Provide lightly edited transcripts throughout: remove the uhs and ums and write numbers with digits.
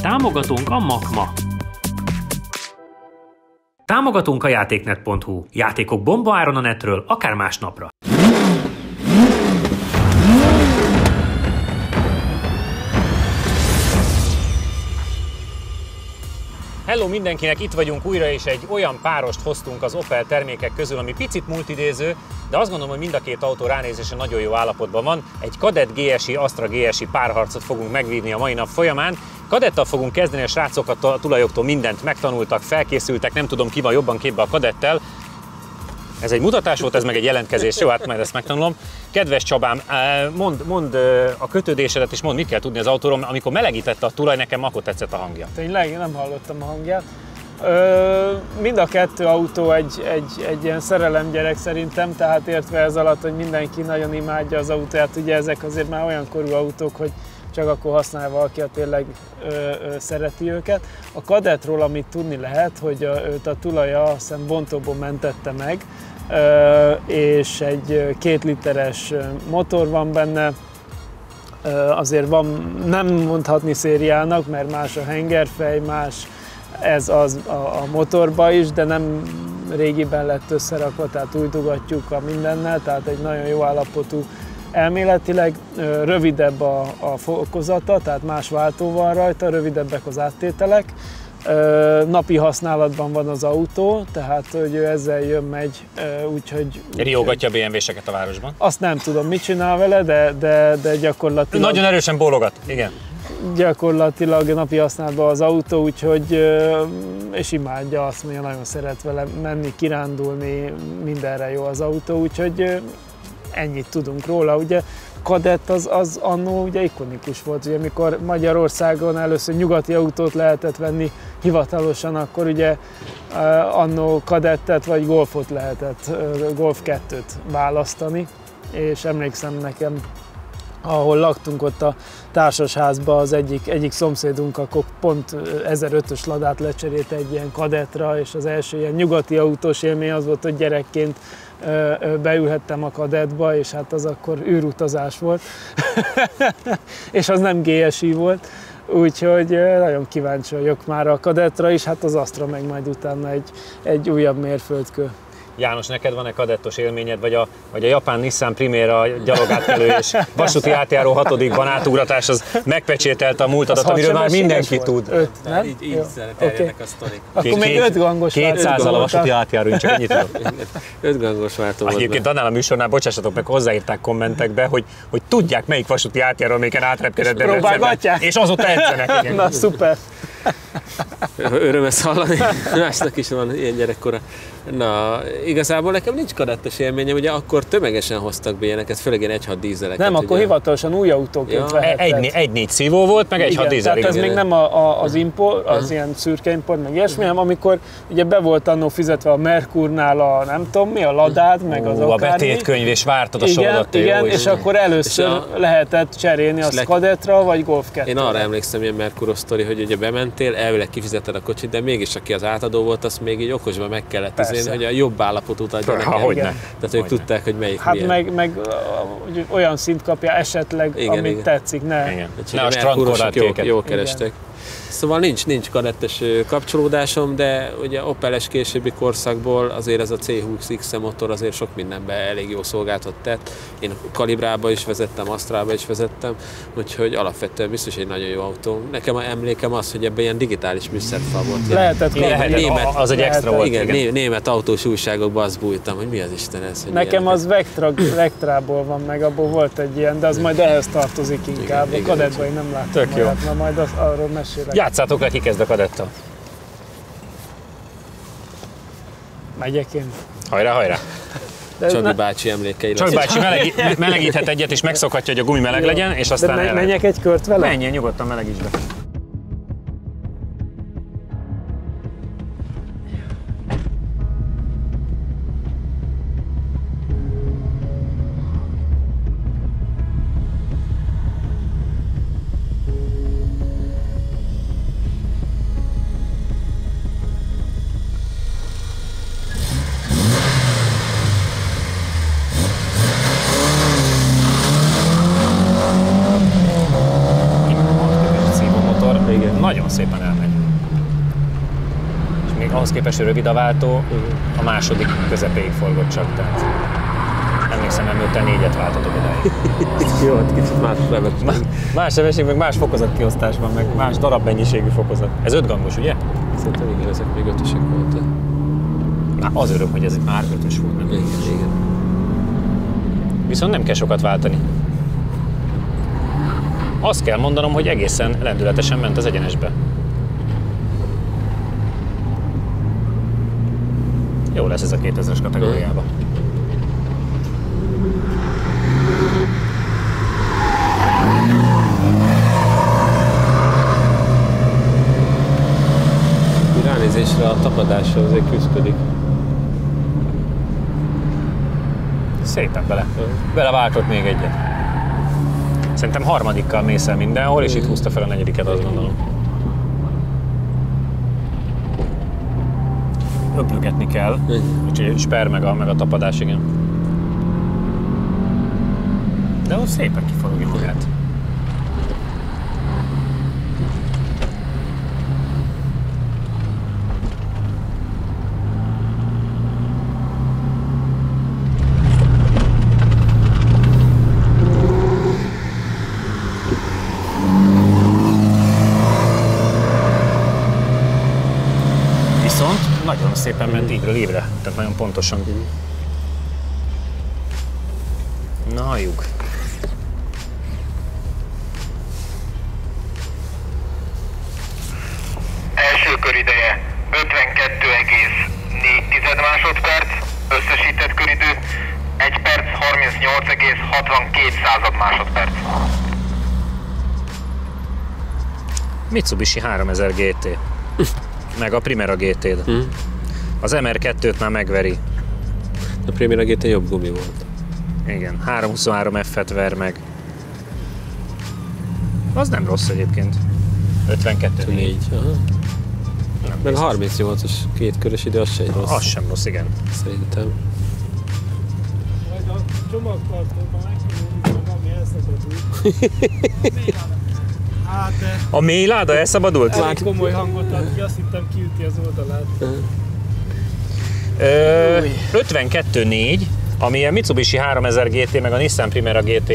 Támogatónk a Makma. Támogatónk a játéknet.hu. Játékok bombaáron a netről, akár másnapra. Hello mindenkinek, itt vagyunk újra, és egy olyan párost hoztunk az Opel termékek közül, ami picit multidéző, de azt gondolom, hogy mind a két autó ránézésen nagyon jó állapotban van. Egy Kadett GSI, Astra GSI párharcot fogunk megvívni a mai nap folyamán. Kadettal fogunk kezdeni, a srácok a tulajoktól mindent megtanultak, felkészültek, nem tudom ki van jobban képbe a Kadettel. Ez egy mutatás volt, ez meg egy jelentkezés, jó, hát majd ezt megtanulom. Kedves Csabám, mondd a kötődésedet, és mondd, mit kell tudni az autóról, amikor melegítette a tulaj, nekem akkor tetszett a hangja. Tényleg, nem hallottam a hangját. Mind a kettő autó egy ilyen szerelemgyerek szerintem, tehát értve ez alatt, hogy mindenki nagyon imádja az autóját, ugye ezek azért már olyan korú autók, hogy csak akkor használja valaki, ha tényleg szereti őket. A Kadettról, amit tudni lehet, hogy őt a tulaja azt hiszem bontóból mentette meg, és egy 2 literes motor van benne, azért van, nem mondhatni szériának, mert más a hengerfej, más ez az a motorba is, de nem régiben lett összerakva, tehát újtogatjuk a mindennel, tehát egy nagyon jó állapotú. Elméletileg rövidebb a fokozata, tehát más váltó van rajta, rövidebbek az áttételek. Napi használatban van az autó, tehát hogy ő ezzel jön-megy, úgyhogy... Riogatja a BMW-seket a városban? Azt nem tudom, mit csinál vele, de gyakorlatilag... Nagyon erősen bólogat, igen. Gyakorlatilag napi használatban az autó, úgyhogy... és imádja, azt mondja, nagyon szeret vele menni, kirándulni, mindenre jó az autó, úgyhogy... ennyit tudunk róla. Ugye Kadett az annó ugye ikonikus volt, ugye amikor Magyarországon először nyugati autót lehetett venni hivatalosan, akkor ugye annó Kadettet vagy Golfot lehetett, Golf 2-t választani, és emlékszem nekem, ahol laktunk ott a társasházban, az egyik szomszédunk akkor pont 1005-ös Ladát lecserélte egy ilyen Kadettra, és az első ilyen nyugati autós élmény az volt, hogy gyerekként beülhettem a Kadettba, és hát az akkor űrutazás volt, és az nem GSI volt, úgyhogy nagyon kíváncsi vagyok már a Kadettra is, hát az Astra meg majd utána egy újabb mérföldkő. János, neked van-e kadettos élményed, vagy a japán Nissan Primera gyalogátkelő és vasúti átjáró 6-ban átugratás, az megpecsételte a múltadat, amiről már mindenki tud. Így terjednek a sztorik. Akkor még 5 gangos váltó. 200-al a vasúti átjáró, én csak ennyit tudok. 5 gangos váltó volt. Egyébként annál a műsornál, bocsássatok meg, hozzáírták kommentekbe, hogy tudják, melyik vasúti átjáró, amelyiken átrepkedett Debrecenben, és azóta edzenek. Igen. Na, szuper. Öröm ezt hallani, másnak is van ilyen gyerekkora. Na, igazából nekem nincs kadettes élményem, ugye akkor tömegesen hoztak be ilyeneket, főleg ilyen 1.6 dízeleket. Nem, akkor hivatalosan új autóként vehetett. 1.4 szívó volt, meg 1.6 dízel. Tehát ez még nem az import, az ilyen szürke import, meg ilyesmi, hanem amikor ugye be volt annó fizetve a Mercurnál a nem tudom mi, a Ladád, meg az akármi. A betétkönyv, és vártad a sorodat. Igen, és akkor először lehetett cserélni azt Kadettra, vagy Golf 2-re. Én arra emlékszem, ilyen Mercuros sztori, hogy ugye bementél, elvileg kifizetted a kocsit, de mégis aki az átadó volt, azt még így okosban meg kellett azért, hogy a jobb állapotút adja nekem. Tehát ők tudták, hogy melyik milyen. Hát meg olyan szint kapja esetleg, amit tetszik, ne. Igen. Ne a strandkorlátkéket. Jó kerestek. Szóval nincs kadettes kapcsolódásom, de ugye Opeles későbbi korszakból azért ez a C20X motor azért sok mindenben elég jó szolgáltat tett. Én Kalibrába is vezettem, Astrába is vezettem, úgyhogy alapvetően biztos egy nagyon jó autó. Nekem a emlékem az, hogy ebben ilyen digitális műszerfal volt. Lehetett az egy extra volt. Igen, német autós újságokban azt bújtam, hogy mi az Isten ez. Hogy nekem az Vectrából van meg, abból volt egy ilyen, de az majd ehhez tartozik inkább. A Kadettban én nem láttam. Tök jó. Majd arról mesélek. Játszátok le, ki kezd a Kadettal. Megyek én. Hajrá, hajrá! Csabi bácsi emlékei. Csabi bácsi melegíthet egyet, és megszokhatja, hogy a gumi meleg legyen, és aztán de menjek egy kört vele? Menjél, nyugodtan melegíts be. Igen. Nagyon szépen elmegy. És még ahhoz képest, hogy rövid a váltó, a második közepéig forgott csak. Tehát emlékszem, előtte 4-et váltatok odáig. Jó, hát kicsit más sebesség. Más sebesség, meg más fokozatkiosztás van, meg más darabmennyiségű fokozat. Ez 5 gangos, ugye? Szerintem igen, ezek még 5-ösek voltak. Már az öröm, hogy ez már 5-ös volt, nem? Igen. Viszont nem kell sokat váltani. Azt kell mondanom, hogy egészen lendületesen ment az egyenesbe. Jó lesz ez a 2000-es kategóriában. Ránézésre a tapadással azért küzdik. Szépen beleváltott még egyet. Szerintem harmadikkal mész el mindenhol, és itt húzta fel a negyediket, azt gondolom. Öblögetni kell, úgyhogy sper meg a tapadás, igen. De ott szépen kiforogja magát. Nagyon szépen ment évről évre, tehát nagyon pontosan. Na, halljuk. Első körideje 52,4 másodperc, összesített köridő 1 perc 38,62 másodperc. Mitsubishi 3000 GT. Meg a Primera GT-d. Az MR2-t már megveri. A Primera GT jobb gumi volt. Igen, 323 F-et ver meg. Az nem rossz egyébként. 52-4. Meg a 38-as kétkörös idő, az se egy rossz. Az sem rossz, igen. Szerintem. Majd a csomagtartóban megkívül, ami elszabadult. Hát, A mély láda elszabadult? elég komoly hangot ad ki, azt hittem kiüti az oldalát. 52.4, ami a Mitsubishi 3000 GT meg a Nissan Primera GT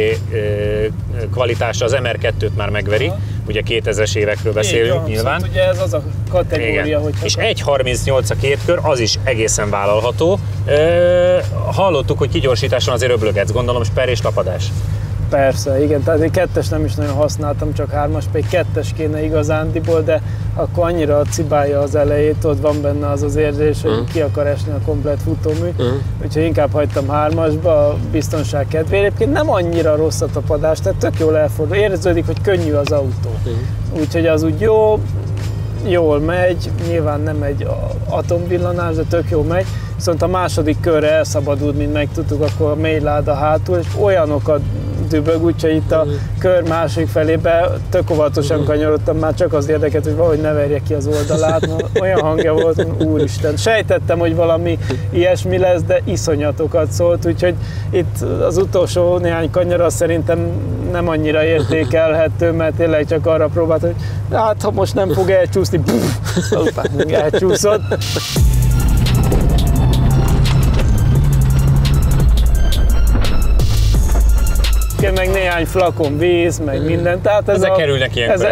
kvalitása az MR2-t már megveri. Ugye 2000-es évekről beszélünk, van, nyilván. Szóval ugye ez az a kategória, Igen. hogy... És 1.38 a két kör, az is egészen vállalható. Hallottuk, hogy kigyorsításon azért öblögetsz, gondolom sper és tapadás. Persze, igen, tehát én kettes nem is nagyon használtam, csak hármas, pedig kettes kéne igazándiból, de akkor annyira cibálja az elejét, ott van benne az az érzés, hogy ki akar esni a komplet futómű, úgyhogy inkább hagytam hármasba a biztonság kedvéért. Egyébként nem annyira rossz a tapadás, tehát tök jól elfordul, érződik, hogy könnyű az autó. Úgyhogy az úgy jó, jól megy, nyilván nem egy atomvillanás, de tök jól megy, viszont a második körre elszabadult, mint megtudtuk, akkor a mély láda hátul, és olyanokat dübög, úgyhogy itt a kör másik felébe tök óvatosan kanyarodtam, már csak az érdeket, hogy valahogy ne verje ki az oldalát, olyan hangja volt, úristen. Sejtettem, hogy valami ilyesmi lesz, de iszonyatokat szólt, úgyhogy itt az utolsó néhány kanyar szerintem nem annyira értékelhető, mert tényleg csak arra próbált, hogy hát ha most nem fog elcsúszni, elcsúszott. Meg néhány flakon víz, meg minden. Tehát ezek kerülnek ilyenkor.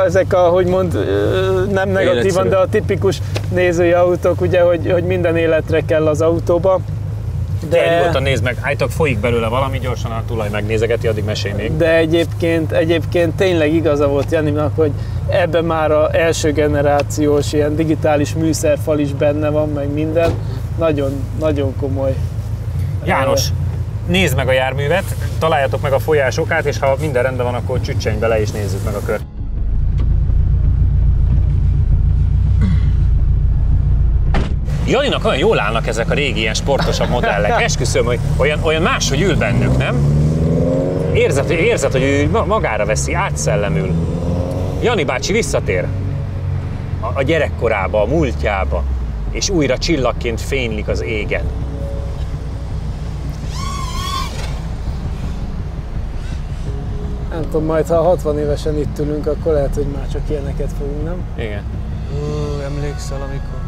Ezek hogy mond, nem negatívan, de a tipikus nézői autók, ugye, hogy minden életre kell az autóba. De nyugodtan nézd meg, állítok folyik belőle valami, gyorsan a tulaj megnézegeti, addig mesélj még. De egyébként tényleg igaza volt Janinak, hogy ebben már az első generációs ilyen digitális műszerfal is benne van, meg minden. Nagyon, nagyon komoly. János, nézd meg a járművet, találjatok meg a folyás okát, és ha minden rendben van, akkor csücsenj bele és nézzük meg a kört. Janinak olyan jól állnak ezek a régi ilyen sportosabb modellek. Esküszöm, hogy olyan máshogy ül bennük, nem? Érzed, hogy ő magára veszi, átszellemül. Jani bácsi visszatér a gyerekkorába, a múltjába, és újra csillagként fénylik az égen. Nem tudom, majd ha 60 évesen itt ülünk, akkor lehet, hogy már csak ilyeneket fogunk, nem? Igen. Emlékszel, amikor...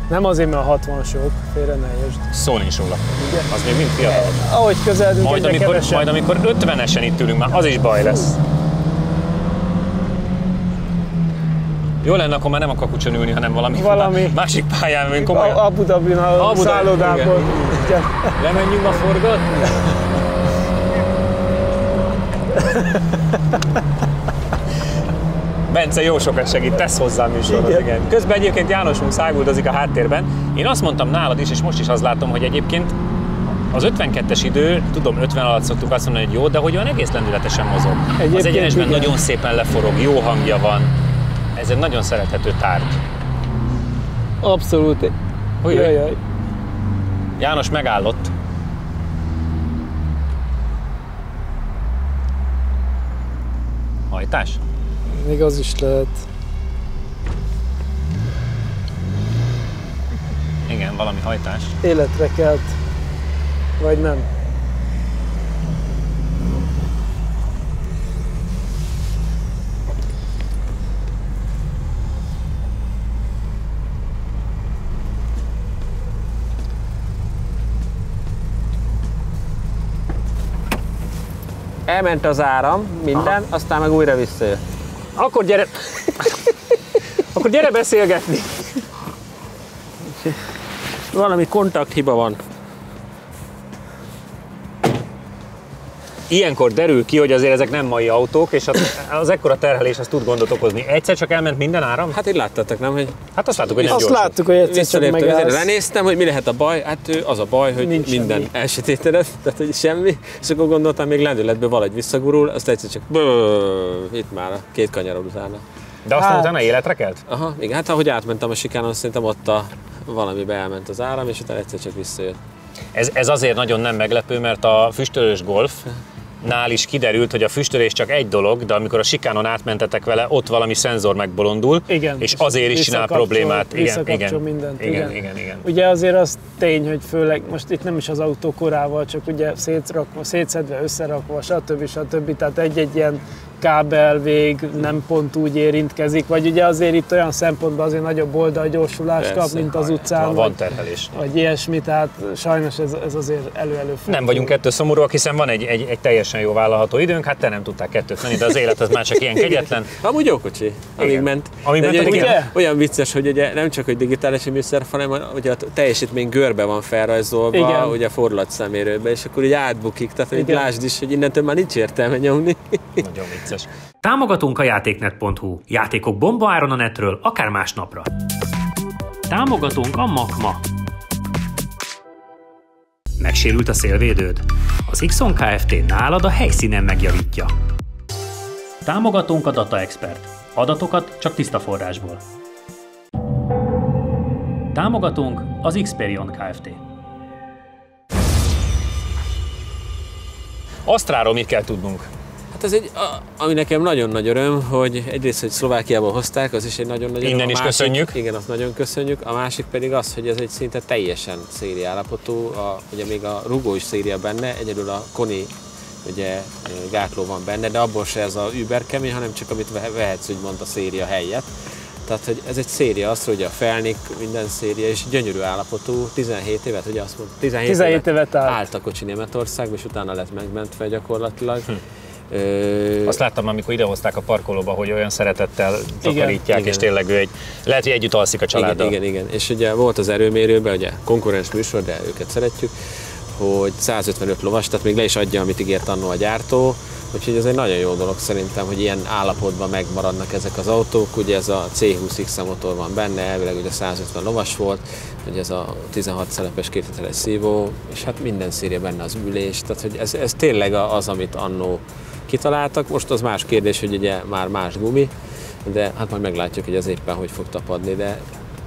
Nem azért, mert a 60 sok, félre ne értsd. Szó nincs róla. Ugye? Az még mind fiatal. Ahogy közeledünk, Majd amikor 50-esen itt ülünk, már az is baj lesz. Jó lenne, akkor már nem a Kakucson ülni, hanem valami másik pályán, mint komolyan. Abu Dhabin a szállodából. Lemenjünk ma forgatni? Bence jó sokat segít, tesz hozzá műsorhoz, igen. Közben egyébként Jánosunk száguldozik a háttérben. Én azt mondtam nálad is, és most is azt látom, hogy egyébként az 52-es idő, tudom, 50 alatt szoktuk azt mondani, hogy jó, de hogy olyan egész lendületesen mozog. Az egyenesben nagyon szépen leforog, jó hangja van. Ez egy nagyon szerethető tárgy. Abszolút. Jaj. János megállott. Hajtás? Még az is lehet. Igen, valami hajtás. Életre kelt. Vagy nem. Elment az áram, minden, aztán meg újra visszajött. Akkor gyere... Akkor gyere beszélgetni. Valami kontakthiba van. Ilyenkor derül ki, hogy azért ezek nem mai autók, és az ekkora terhelés az tud gondot okozni. Egyszer csak elment minden áram? Hát így láttátok, nem? Hogy hát azt láttuk, hogy nem azt gyorsan. láttuk, hogy egyszer csak megállsz. Lenéztem, hogy mi lehet a baj. Hát az a baj, hogy nincs minden semmi. elsötétedett, tehát hogy semmi. És akkor gondoltam, még lendületből valahogy visszagurul, azt egyszer csak itt már a 2 kanyarod utána. De aztán utána életre kelt? Aha, igen, hát ahogy átmentem a sikánon, szerintem ott valamibe elment az áram, és utána egyszer csak visszajött. Ez azért nagyon nem meglepő, mert a füstölős Golf nál is kiderült, hogy a füstölés csak egy dolog, de amikor a sikánon átmentetek vele, ott valami szenzor megbolondul, igen, és azért is csinál problémát. Igen. Mindent. Igen. Ugye azért az tény, hogy főleg most itt nem is az autó korával, csak ugye szétszedve, összerakva, stb. Tehát egy-egy ilyen kábelvég nem pont úgy érintkezik, vagy ugye azért itt olyan szempontból azért nagyobb oldalgyorsulást kap, mint az utcán. Van terhelés. Vagy ilyesmi, tehát sajnos ez azért elő-elő. Nem vagyunk ettől szomorúak, hiszen van egy teljesen jó vállalható időnk, hát te nem tudtál 2-t menni, de az élet az már csak ilyen kegyetlen. Amúgy jó kocsi, amíg ment. Olyan vicces, hogy ugye nem csak hogy digitális műszer, hanem ugye a teljesítmény görbe van felrajzolva, ugye a fordulatszámérőbe, és akkor így átbukik, tehát hogy lásd is, hogy innentől már nincs értelme nyomni. Nagyon vicces. Támogatunk a játéknet.hu. Játékok bomba áron a netről, akár másnapra. Támogatunk a Makma. Megsérült a szélvédőd? Az Ixon Kft. Nálad a helyszínen megjavítja. Támogatunk a Data Expert. Adatokat csak tiszta forrásból. Támogatunk az Xperion Kft. Asztráról mit kell tudnunk? Hát ez ami nekem nagyon nagy öröm, hogy egyrészt, hogy Szlovákiából hozták, az is egy nagyon nagy öröm. Innen is köszönjük. Igen, azt nagyon köszönjük. A másik pedig az, hogy ez egy szinte teljesen szériállapotú, ugye még a rugó is széria benne, egyedül a Koni ugye gátló van benne, de abból se ez a überkemény, hanem csak amit vehetsz úgymond a széria helyett. Tehát, hogy ez egy széria, azt, hogy a Felnik, minden széria, és gyönyörű állapotú, 17 évet, ugye azt mondta? 17 évet állt a kocsi Németországban, és utána lett megmentve gyakorlatilag. Azt láttam, amikor idehozták a parkolóba, hogy olyan szeretettel takarítják, és tényleg ő lehet, hogy együtt alszik a családdal. Igen. És ugye volt az erőmérőben, ugye konkurens műsor, de őket szeretjük, hogy 155 lovas, tehát még le is adja, amit ígért annó a gyártó. Úgyhogy ez egy nagyon jó dolog szerintem, hogy ilyen állapotban megmaradnak ezek az autók. Ugye ez a C20X motor van benne, elvileg ugye 150 lovas volt, ugye ez a 16 szelepes 2 literes szívó, és hát minden széria benne az ülés, tehát hogy ez tényleg az, amit annó kitaláltak. Most az más kérdés, hogy ugye már más gumi, de hát majd meglátjuk, hogy ez éppen hogy fog tapadni, de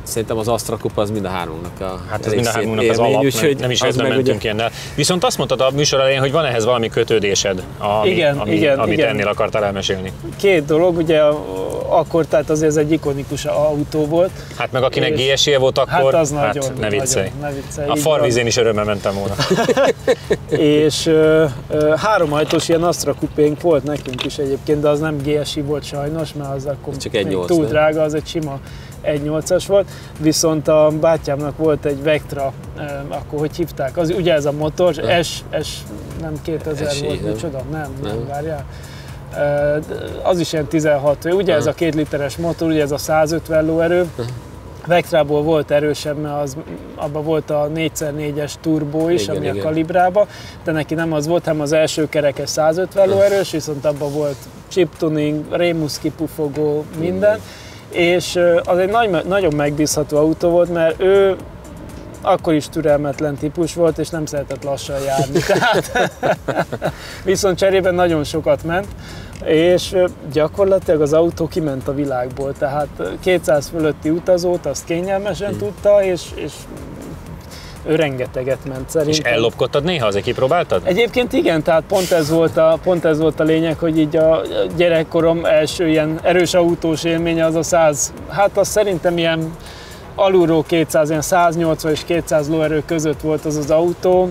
szerintem az Astra kupa az mind a hármunknak Hát ez mind a hármunknak az alap, nem is véletlenül mentünk ilyennel. Viszont azt mondtad a műsor elején, hogy van ehhez valami kötődésed, amit ennél akartál elmesélni. Két dolog, ugye akkor, tehát azért ez egy ikonikus autó volt. Hát meg akinek GSI-je volt akkor, hát az nagyon, ne viccelj. Nagyon, a farvízén is örömmel mentem volna. És 3 ajtós ilyen Astra kupénk volt nekünk is egyébként, de az nem GSI volt sajnos, mert az akkor csak még túl drága, az egy sima 1.8-as volt, viszont a bátyámnak volt egy Vectra, akkor hogy hívták, az ugye ez a motor, nem 2000 volt, micsoda? Nem, várjál. Az is ilyen 16, ugye ez a 2 literes motor, ugye ez a 150 lóerő. Vectrából volt erősebb, mert abban volt a 4x4-es turbó is, igen, ami igen. a kalibrába, de neki nem az volt, hanem az első kerekes 150 lóerős, viszont abban volt chip tuning, Remus kipufogó, minden. És az egy nagyon megbízható autó volt, mert ő akkor is türelmetlen típus volt, és nem szeretett lassan járni. Tehát, viszont cserében nagyon sokat ment, és gyakorlatilag az autó kiment a világból, tehát 200 fölötti utazót azt kényelmesen tudta, és ő rengeteget ment szerintem. És ellopkodtad néha, azért kipróbáltad? Egyébként igen, tehát pont ez volt a lényeg, hogy így a gyerekkorom első ilyen erős autós élménye az a 100, hát az szerintem ilyen alulról 200, ilyen 180 és 200 lóerő között volt az autó,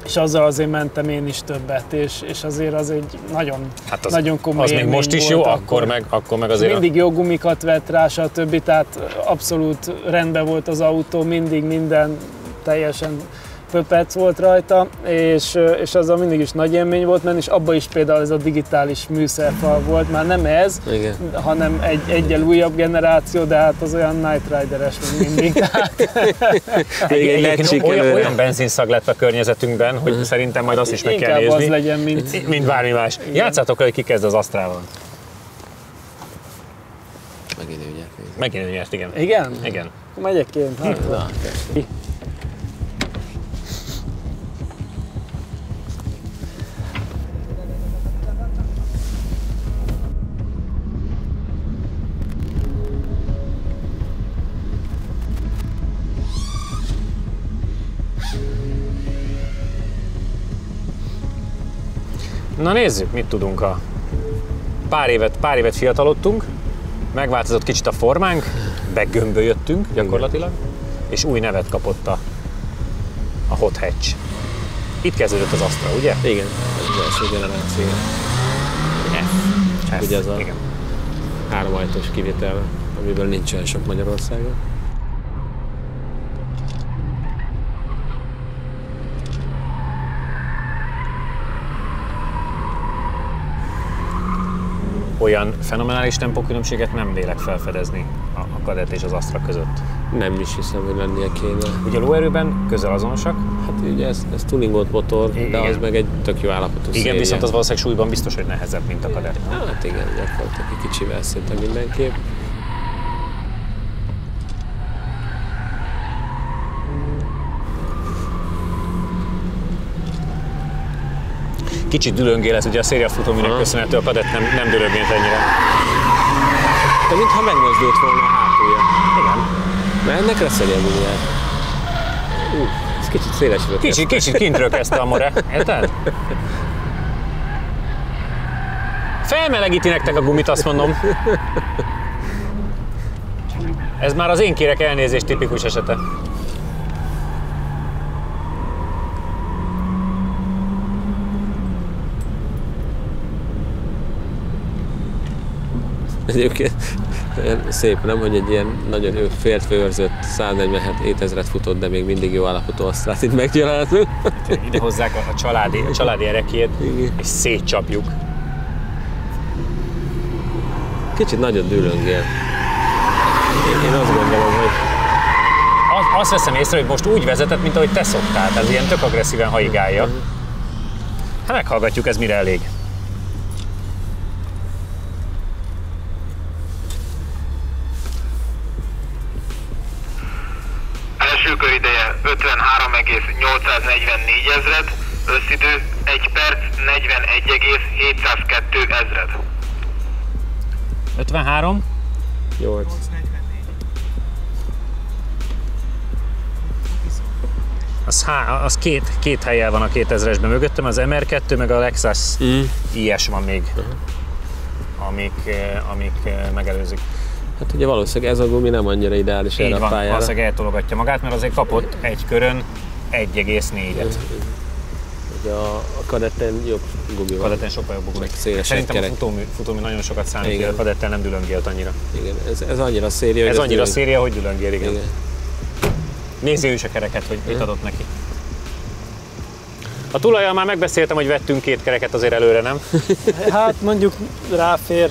és azzal azért mentem én is többet, és azért az egy nagyon komoly az még most is jó, akkor meg azért... Mindig jó gumikat vett rá, stb. Tehát abszolút rendben volt az autó, mindig minden teljesen pöpec volt rajta, és azzal mindig is nagy élmény volt menni, és abban is például ez a digitális műszerfal volt, már nem ez, igen, hanem egyel újabb generáció, de hát az olyan Knight Rider-es még mindig. Olyan benzinszag lett a környezetünkben, hogy szerintem majd azt is meg kell nézni. Inkább az legyen, mint bármi más. Játszátok le, hogy ki kezd az Astrával. Megint ő nyert, igen. Igen? Igen. Akkor megyek én. Na nézzük, mit tudunk pár évet fiatalodtunk, megváltozott kicsit a formánk, begömbölyödtünk gyakorlatilag, és új nevet kapott a Hot Hatch. Itt kezdődött az Astra, ugye? Igen, az első generáció. F. Ugye az a 3 ajtós kivétel, amiből nincs olyan sok Magyarországon. Olyan fenomenális tempókülönbséget nem vélek felfedezni a Kadett és az Astra között. Nem is hiszem, hogy lennie kéne. Ugye lóerőben közel azonosak? Hát ugye ez tuningolt motor, de az meg egy tök jó állapotú széria. Igen, viszont az valószínűleg súlyban biztos, hogy nehezebb, mint a Kadett. Hát igen, gyakorlatilag egy kicsivel szerintem mindenképp. Kicsit dülöngél ez ugye a szériafutóműnek köszönhető, a Kadett nem dülöngélt ennyire. De mintha megmozdult volna a hátulja. Igen. Mert ennek reszegyen mindjárt. Ez kicsit szélesről kezdte. Kicsit kintről kezdte a more, érted? Felmelegíti nektek a gumit, azt mondom. Ez már az én kérek elnézést tipikus esete. Egyébként szép, nem, hogy egy ilyen nagyon féltfőrzött 147 000-et futott, de még mindig jó állapotú Astrát itt meggyaláltuk. Ide hozzák a családi erekét, és szétcsapjuk. Kicsit nagyon dűlöngél. Én azt gondolom, hogy... Azt veszem észre, hogy most úgy vezetett, mint ahogy te szoktál, tehát ilyen tök agresszíven haigálja. Hát meghallgatjuk, ez mire elég. Első körideje 53,844 ezred, összidő 1 perc 41,702 ezred. 53? 8. Az két helyen van a 2000-esben mögöttem, az MR2 meg a Lexus IS van még, amik megelőzik. Hát ugye valószínűleg ez a gumi nem annyira ideális erre a pályára. Így van, valószínűleg eltologatja magát, mert azért kapott egy körön 1,4-et. Ugye a Kadetten jobb gumi van. Kadetten sokkal jobb gumi. Szerintem a futómű nagyon sokat számít, hogy a Kadettel nem dülöngélt annyira. Igen, ez annyira széria, hogy ez annyira széria, hogy dülöngél, igen. Nézzél is a kereket, hogy mit adott neki. A tulajjal már megbeszéltem, hogy vettünk 2 kereket azért előre, nem? Hát mondjuk ráfér,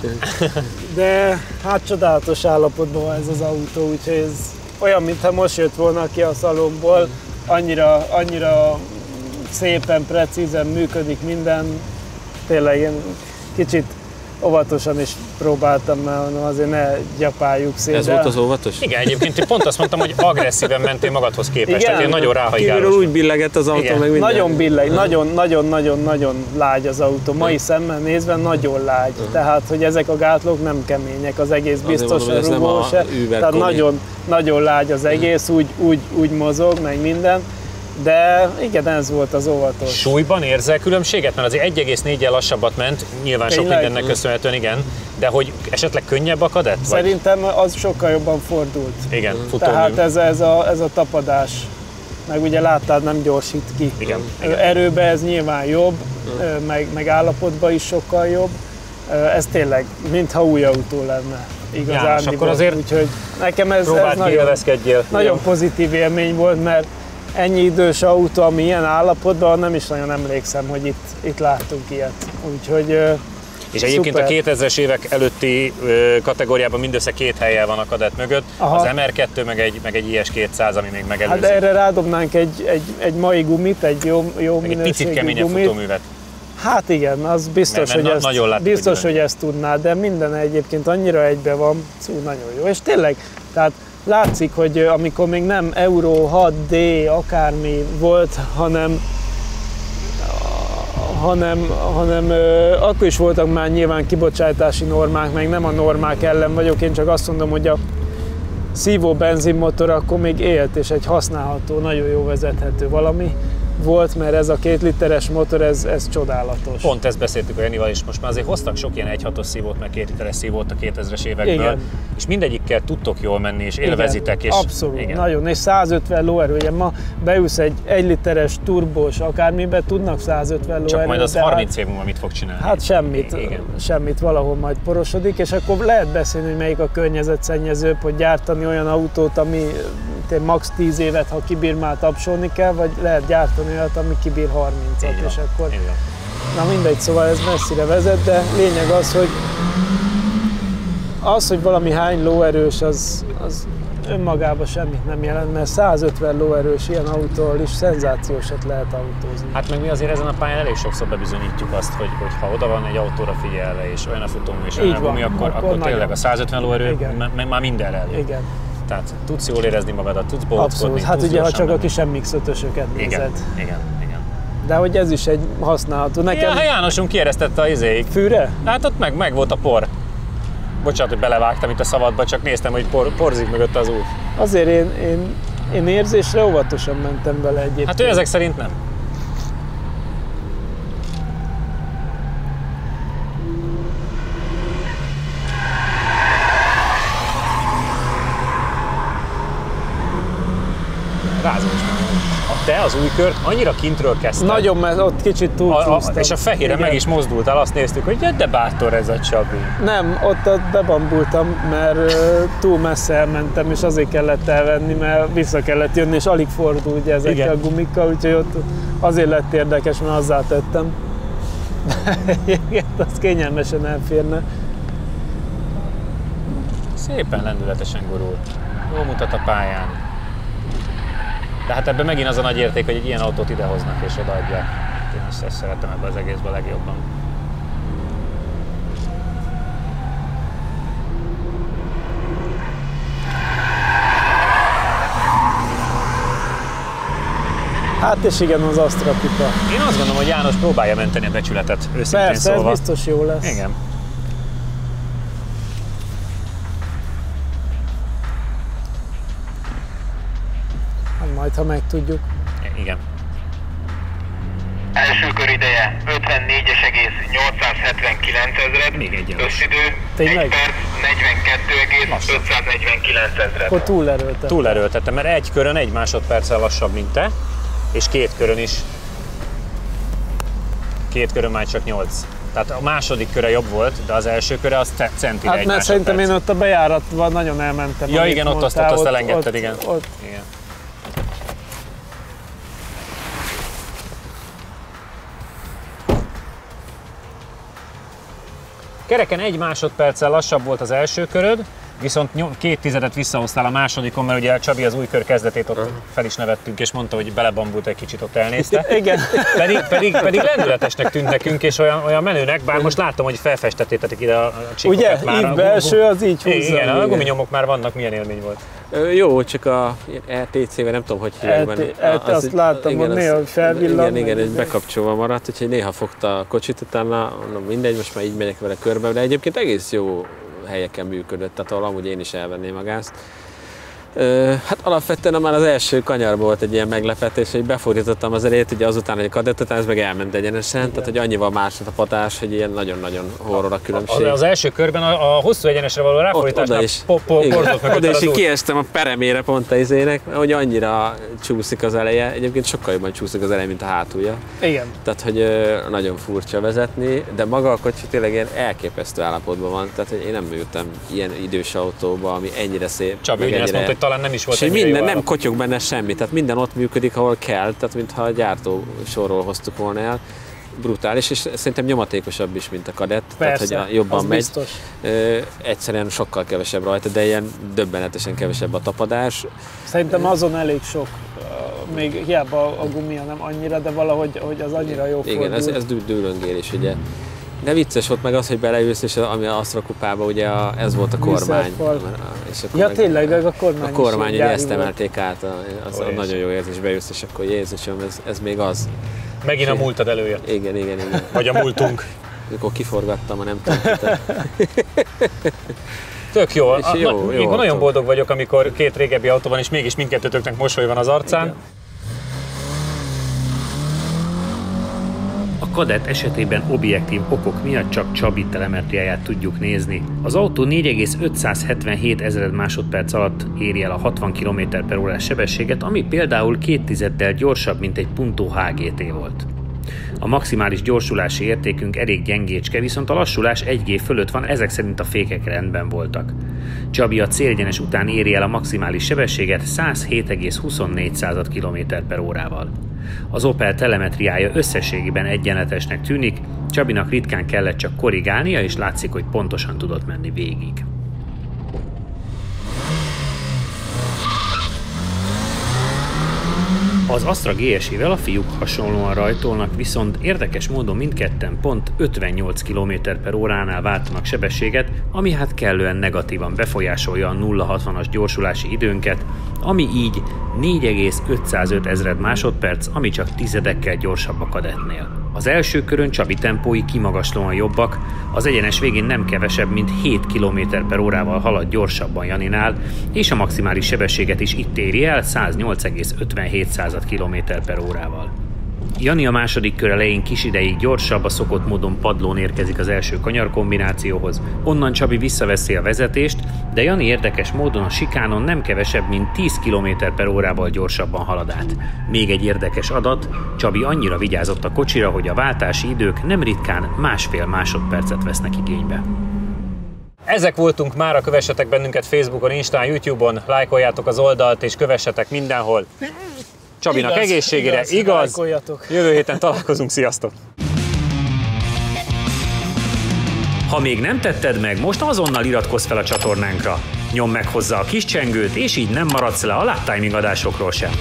de hát csodálatos állapotban van ez az autó, úgyhogy ez olyan, mintha most jött volna ki a szalomból, annyira szépen, precízen működik minden. Tényleg én kicsit óvatosan is próbáltam, mert azért ne gyapáljuk szét. Ez volt az óvatos? Igen, egyébként pont azt mondtam, hogy agresszíven mentél magadhoz képest, tehát nagyon ráhajgálós. Kívülről úgy billegett az autó, igen. Meg minden. Nagyon billeg, nagyon lágy az autó. Mai szemmel nézve nagyon lágy. Tehát, hogy ezek a gátlók nem kemények, az egész biztosan rugó se. Tehát nagyon lágy az egész, úgy mozog, meg minden. De igen, ez volt az óvatos. Súlyban érzel különbséget? Mert azért 1,4-jel lassabbat ment, nyilván sok mindennek köszönhetően, igen. De hogy esetleg könnyebb a Kadett? Szerintem az sokkal jobban fordult. Igen, futómű. Tehát ez a tapadás. Meg ugye láttad, nem gyorsít ki. Igen. Erőbe ez nyilván jobb, meg állapotban is sokkal jobb. Ez tényleg, mintha új autó lenne. Igazán. Ja, akkor azért úgyhogy nekem ez nagyon pozitív élmény volt, mert ennyi idős autó, ami ilyen állapotban, nem is nagyon emlékszem, hogy itt láttunk ilyet. Úgyhogy és egyébként szuper. A 2000-es évek előtti kategóriában mindössze 2 helyen van a Kadett mögött, az MR2 meg egy IS200, ami még megelőzi. Hát erre rádobnánk egy mai gumit, egy jó minőségű picit keményebb futóművet. Hát igen, az biztos, hogy ezt tudná, de minden egyébként annyira egybe van, nagyon jó. És tényleg, tehát látszik, hogy amikor még nem Euro 6D akármi volt, hanem akkor is voltak már nyilván kibocsátási normák, meg nem a normák ellen vagyok, én csak azt mondom, hogy a szívó benzinmotor akkor még élt, és egy használható, nagyon jó vezethető valami volt, mert ez a 2 literes motor, ez csodálatos. Pont ezt beszéltük a Janival, és most már azért hoztak sok ilyen 1.6-os szívót, meg 2 literes szívót a 2000-es évekből, igen. És mindegyikkel tudtok jól menni, és élvezitek. Igen, és abszolút, igen. Nagyon, és 150 lóerő, ugye ma beülsz egy 1 literes turbós akármibe, tudnak 150 lóerő. Csak majd az 30 év múlva mit fog csinálni? Hát semmit valahol majd porosodik, és akkor lehet beszélni, hogy melyik a környezetszennyezőbb, hogy gyártani olyan autót, ami max 10 évet, ha kibír, már tapsolni kell, vagy lehet gyártani olyat, ami kibír 30-at, és akkor... Na mindegy, szóval ez messzire vezet, de lényeg az, hogy valami hány lóerős, az önmagában semmit nem jelent, mert 150 lóerős ilyen autóval is szenzációsat lehet autózni. Hát meg mi azért ezen a pályán elég sokszor bebizonyítjuk azt, hogy ha oda van egy autóra figyelve, és olyan a futómű és olyan a gumi, akkor tényleg a 150 lóerő már mindenre elég. Igen. Tehát tudsz jól érezni magadat, tudsz bohóckodni. Hát ugye, ha csak a kis MX-5-ösöket nézed. Igen. De hogy ez is egy használható. Nekem... Ja, Jánosunk kieresztette az izéig. Fűre? Hát ott meg volt a por. Bocsánat, hogy belevágtam itt a szabadba, csak néztem, hogy porzik mögött az út. Azért én érzésre óvatosan mentem vele egyébként. Hát ő ezek szerint nem. Rázom is meg. Te az új kört annyira kintről kezdted. Nagyon, mert ott kicsit túlcsúsztam. És a fehérre meg is mozdultál, azt néztük, hogy de bátor ez a Csabi. Nem, ott bebambultam, mert túl messze elmentem, és azért kellett elvenni, mert vissza kellett jönni, és alig fordul ugye ezekkel a gumikkal, úgyhogy ott azért lett érdekes, mert azzá tettem. Az kényelmesen elférne. Szépen lendületesen gurul. Jól mutat a pályán. De hát ebben megint az a nagy érték, hogy egy ilyen autót idehoznak és odaadják. Én ezt szeretem ebben az egészben legjobban. Hát és igen, az Astra pipa. Én azt gondolom, hogy János próbálja menteni a becsületet, őszintén persze, szólva. Ez biztos jó lesz. Igen. Majd, ha megtudjuk. Igen. Első kör ideje 54,879 ezred. Még egy Összidő 1 Tényleg? perc 42,549 ezred. Akkor túlerőltem. Túlerőltettem, mert egy körön 1 másodperccel lassabb, mint te, és 2 körön is. 2 körön már csak 8. Tehát a második köre jobb volt, de az első köre az centire Hát 1 mert szerintem én másodperc. ott a bejáratban nagyon elmentem. Ja amit igen, ott mondtál, azt elengedted, igen. Ott. Igen. Kereken 1 másodperccel lassabb volt az első köröd, viszont 2 tizedet visszahoztál a másodikon, mert ugye Csabi az új kör kezdetét ott fel is nevettünk, és mondta, hogy belebambult egy kicsit, ott elnézte. Igen. Pedig lendületesnek tűnt nekünk, és olyan menőnek, bár most látom, hogy felfestettétek ide a csíkokat Ugye? már. Így belső az így húzza. Igen, a guminyomok már vannak, milyen élmény volt? Jó, csak a RTC-vel nem tudom, hogy hívják benne. Azt láttam, hogy néha felvillan. Igen, egy bekapcsolva maradt, úgyhogy néha fogta a kocsit, utána mondom, mindegy, most már így megyek vele körbe, de egyébként egész jó helyeken működött, tehát ahol amúgy én is elvenném a gázt. Hát alapvetően már az első kanyarban volt egy ilyen meglepetés, hogy befordítottam az elét, ugye azután egy kadett, után ez meg elment egyenesen, tehát hogy annyival más a patás, hogy ilyen nagyon-nagyon horror a különbség. Az első körben a hosszú egyenesre való ráfordításnál porzott meg oda is az út. kiestem a peremére pont a izének, hogy annyira csúszik az eleje, egyébként sokkal jobban csúszik az eleje, mint a hátulja. Igen. Tehát, hogy nagyon furcsa vezetni, de maga a kocsi tényleg ilyen elképesztő állapotban van, tehát hogy én nem ültem ilyen idős autóba, ami ennyire szép. Csabi ugye azt mondta, hogy talán nem is volt és ennyire minden, jó nem állapot. kotyog benne semmi, tehát minden ott működik, ahol kell, tehát mintha a gyártósorról hoztuk volna el. Brutális, és szerintem nyomatékosabb is, mint a kadett, Persze, tehát hogy jobban az megy. biztos. Egyszerűen sokkal kevesebb rajta, de ilyen döbbenetesen kevesebb a tapadás. Szerintem azon elég sok, még hiába a gumia nem annyira, de valahogy hogy az annyira jó Igen, ez dőlöngélés, ugye. De vicces volt meg az, hogy beleülsz, és ami az Astra kupába, ugye ez volt a kormány. És akkor Ja tényleg, a kormány. a kormány, ugye ezt volt. emelték át, az nagyon jó érzés, bejössz, és akkor Jézusom, ez még az. Megint a múltad előjött. Igen. Vagy a múltunk. Amikor kiforgattam, nem tudom. Tök jó. Jó Én nagyon autó. boldog vagyok, amikor 2 régebbi autó van, és mégis mindkettőtöknek mosoly van az arcán. Igen. A Kadett esetében objektív okok miatt csak Csabi telemetriáját tudjuk nézni. Az autó 4,577 ezred másodperc alatt éri el a 60 km/h sebességet, ami például 2 tizeddel gyorsabb, mint egy Punto HGT volt. A maximális gyorsulási értékünk elég gyengécske, viszont a lassulás 1G fölött van, ezek szerint a fékek rendben voltak. Csabi a célegyenes után éri el a maximális sebességet 107,24 km/h-val. Az Opel telemetriája összességében egyenletesnek tűnik, Csabinak ritkán kellett csak korrigálnia, és látszik, hogy pontosan tudott menni végig. Az Astra GSI-vel a fiúk hasonlóan rajtolnak, viszont érdekes módon mindketten pont 58 km/h-nál váltanak sebességet, ami hát kellően negatívan befolyásolja a 0-60-as gyorsulási időnket, ami így 4,505 ezred másodperc, ami csak tizedekkel gyorsabb a Kadettnél. Az első körön Csabi tempói kimagaslóan jobbak, az egyenes végén nem kevesebb, mint 7 km/h-val halad gyorsabban Janinál, és a maximális sebességet is itt éri el 108,57 km/h-val. Jani a második kör elején kis ideig gyorsabb, a szokott módon padlón érkezik az első kanyarkombinációhoz, onnan Csabi visszaveszi a vezetést, de Jani érdekes módon a sikánon nem kevesebb, mint 10 km/h-val gyorsabban halad át. Még egy érdekes adat, Csabi annyira vigyázott a kocsira, hogy a váltási idők nem ritkán 1,5 másodpercet vesznek igénybe. Ezek voltunk mára, kövessetek bennünket Facebookon, Instán, YouTube-on, lájkoljátok az oldalt és kövessetek mindenhol. Csabinak Igaz, egészségére, igaz. lájkoljatok. Jövő héten találkozunk, sziasztok! Ha még nem tetted meg, most azonnal iratkozz fel a csatornánkra. Nyomd meg hozzá a kis csengőt, és így nem maradsz le a Lifetiming adásokról sem.